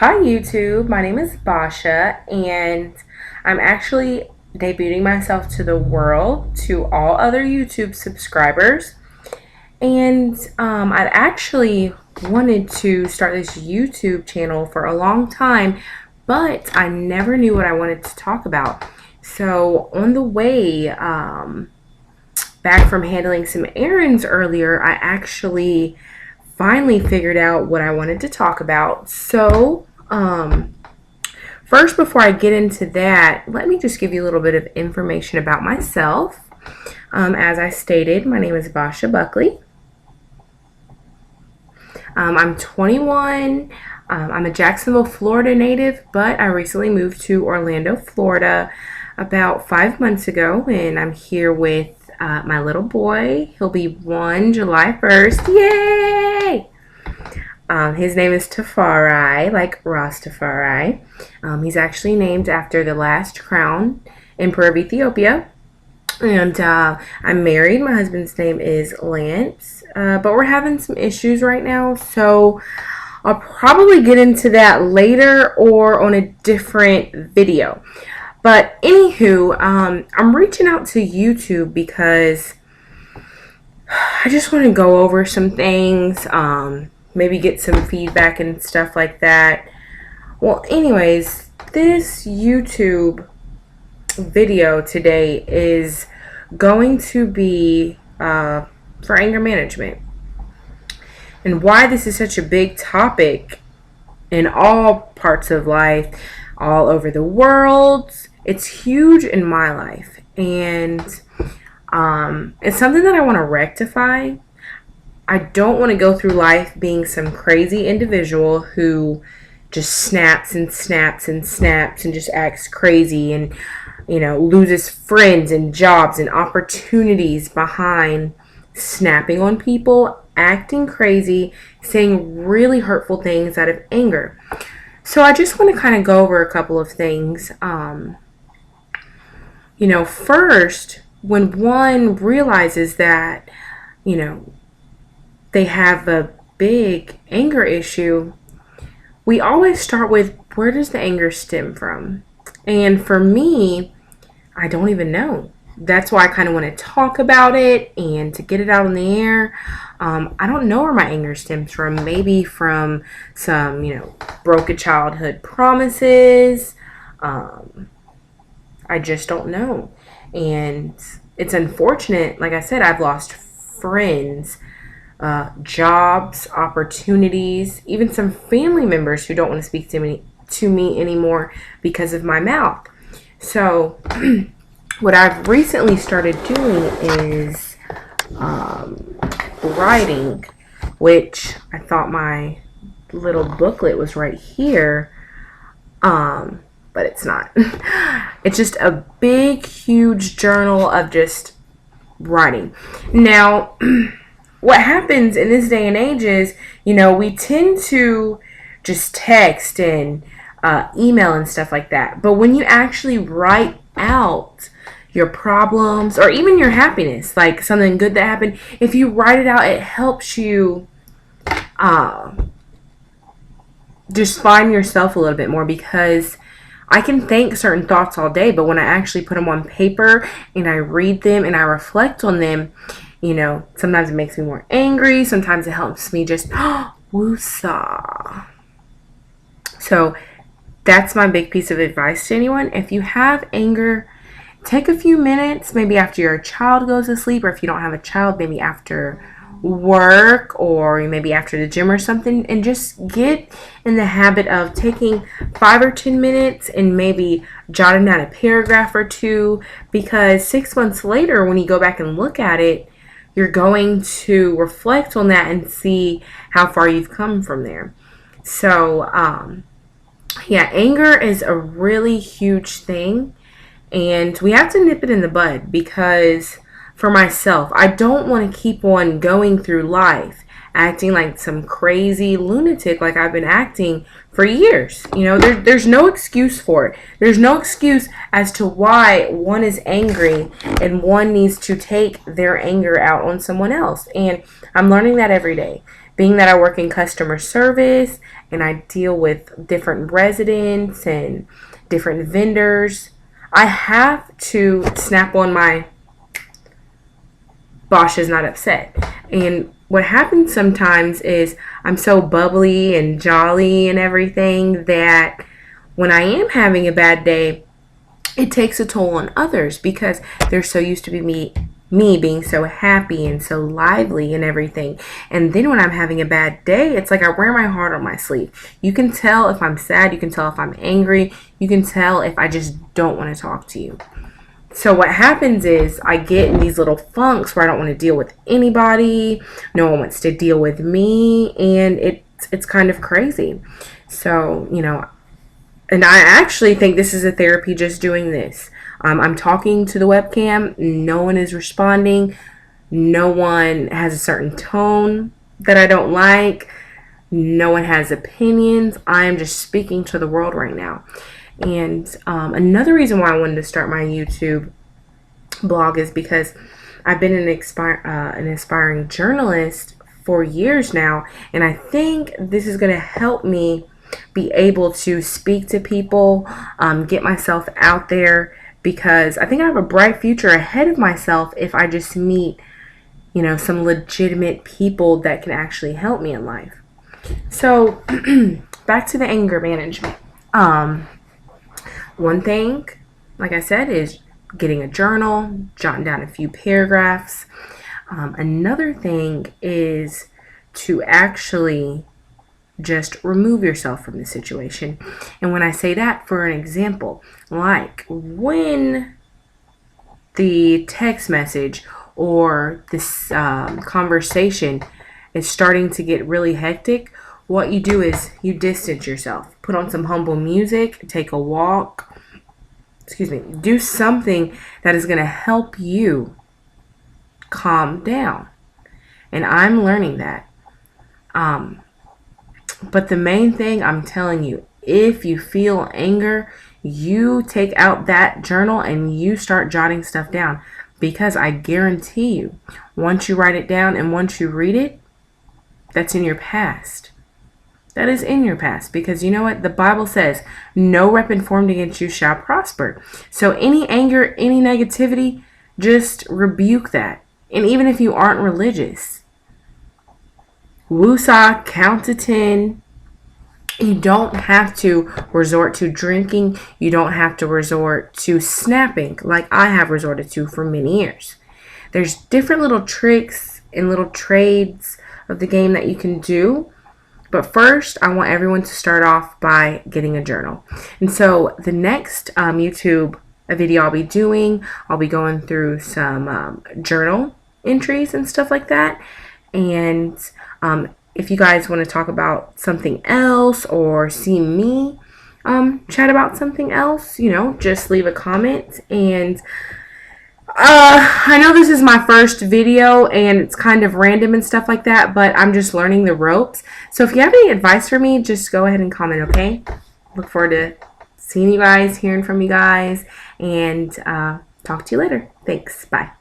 Hi YouTube, my name is Basia and I'm actually debuting myself to the world, to all other YouTube subscribers. And I'd actually wanted to start this YouTube channel for a long time, but I never knew what I wanted to talk about. So on the way back from handling some errands earlier, I actually finally figured out what I wanted to talk about. So, first, before I get into that, let me just give you a little bit of information about myself. As I stated, my name is Basia Buckley. I'm 21. I'm a Jacksonville, Florida native, but I recently moved to Orlando, Florida about 5 months ago, and I'm here with my little boy. He'll be 1 July 1st. Yay! His name is Tafari, like Rastafari. He's actually named after the last crown emperor of Ethiopia. And I'm married. My husband's name is Lance. But we're having some issues right now, so I'll probably get into that later or on a different video. But anywho, I'm reaching out to YouTube because I just want to go over some things, maybe get some feedback and stuff like that. Well, anyways, this YouTube video today is going to be for anger management. And why this is such a big topic in all parts of life, all over the world. It's huge in my life, and it's something that I want to rectify. I don't want to go through life being some crazy individual who just snaps and snaps and snaps and just acts crazy and, you know, loses friends and jobs and opportunities behind snapping on people, acting crazy, saying really hurtful things out of anger. So I just want to kind of go over a couple of things. First, when one realizes that, they have a big anger issue, we always start with, where does the anger stem from? And for me, I don't even know. That's why I kind of want to talk about it and to get it out in the air. I don't know where my anger stems from. Maybe from some, broken childhood promises. I just don't know. And it's unfortunate. Like I said, I've lost friends, jobs, opportunities, even some family members who don't want to speak to me anymore because of my mouth. So what I've recently started doing is writing, which I thought my little booklet was right here, but it's not. It's just a big, huge journal of just writing. Now, what happens in this day and age is, we tend to just text and email and stuff like that. But when you actually write out your problems or even your happiness, like something good that happened, if you write it out, it helps you just find yourself a little bit more, because I can think certain thoughts all day, but when I actually put them on paper and I read them and I reflect on them, sometimes it makes me more angry. Sometimes it helps me just woosah. So that's my big piece of advice to anyone. If you have anger, take a few minutes, maybe after your child goes to sleep, or if you don't have a child, maybe after work or maybe after the gym or something, and just get in the habit of taking 5 or 10 minutes and maybe jotting down a paragraph or two, because 6 months later, when you go back and look at it, you're going to reflect on that and see how far you've come from there. So, anger is a really huge thing, and we have to nip it in the bud, because for myself, I don't want to keep on going through life acting like some crazy lunatic like I've been acting for years. There's no excuse for it. There's no excuse as to why one is angry and one needs to take their anger out on someone else. And I'm learning that every day, being that I work in customer service and I deal with different residents and different vendors, I have to snap on my boss is not upset. And what happens sometimes is I'm so bubbly and jolly and everything that when I am having a bad day, it takes a toll on others because they're so used to me being so happy and so lively and everything. And then when I'm having a bad day, it's like I wear my heart on my sleeve. You can tell if I'm sad. You can tell if I'm angry. You can tell if I just don't want to talk to you. So what happens is I get in these little funks where I don't want to deal with anybody. No one wants to deal with me. And it's kind of crazy. So, and I actually think this is a therapy just doing this. I'm talking to the webcam. No one is responding. No one has a certain tone that I don't like. No one has opinions. I am just speaking to the world right now. And another reason why I wanted to start my YouTube blog is because I've been an aspiring journalist for years now. And I think this is going to help me be able to speak to people, get myself out there, because I think I have a bright future ahead of myself if I just meet, some legitimate people that can actually help me in life. So back to the anger management. One thing, like I said, is getting a journal, jotting down a few paragraphs. Another thing is to actually just remove yourself from the situation. And when I say that, for an example, like when the text message or this conversation is starting to get really hectic, what you do is you distance yourself. Put on some humble music, take a walk, do something that is going to help you calm down. And I'm learning that. But the main thing I'm telling you, if you feel anger, you take out that journal and you start jotting stuff down. Because I guarantee you, once you write it down and once you read it, that's in your past. That is in your past. Because you know what? The Bible says, no weapon formed against you shall prosper. So any anger, any negativity, just rebuke that. And even if you aren't religious, woosah, count to 10. You don't have to resort to drinking. You don't have to resort to snapping like I have resorted to for many years. There's different little tricks and little trades of the game that you can do. But first, I want everyone to start off by getting a journal. And so the next YouTube video I'll be doing, I'll be going through some journal entries and stuff like that. And if you guys want to talk about something else or see me chat about something else, just leave a comment. And I know this is my first video and it's kind of random and stuff like that, but I'm just learning the ropes. So if you have any advice for me, just go ahead and comment, okay? Look forward to seeing you guys, hearing from you guys, and talk to you later. Thanks. Bye.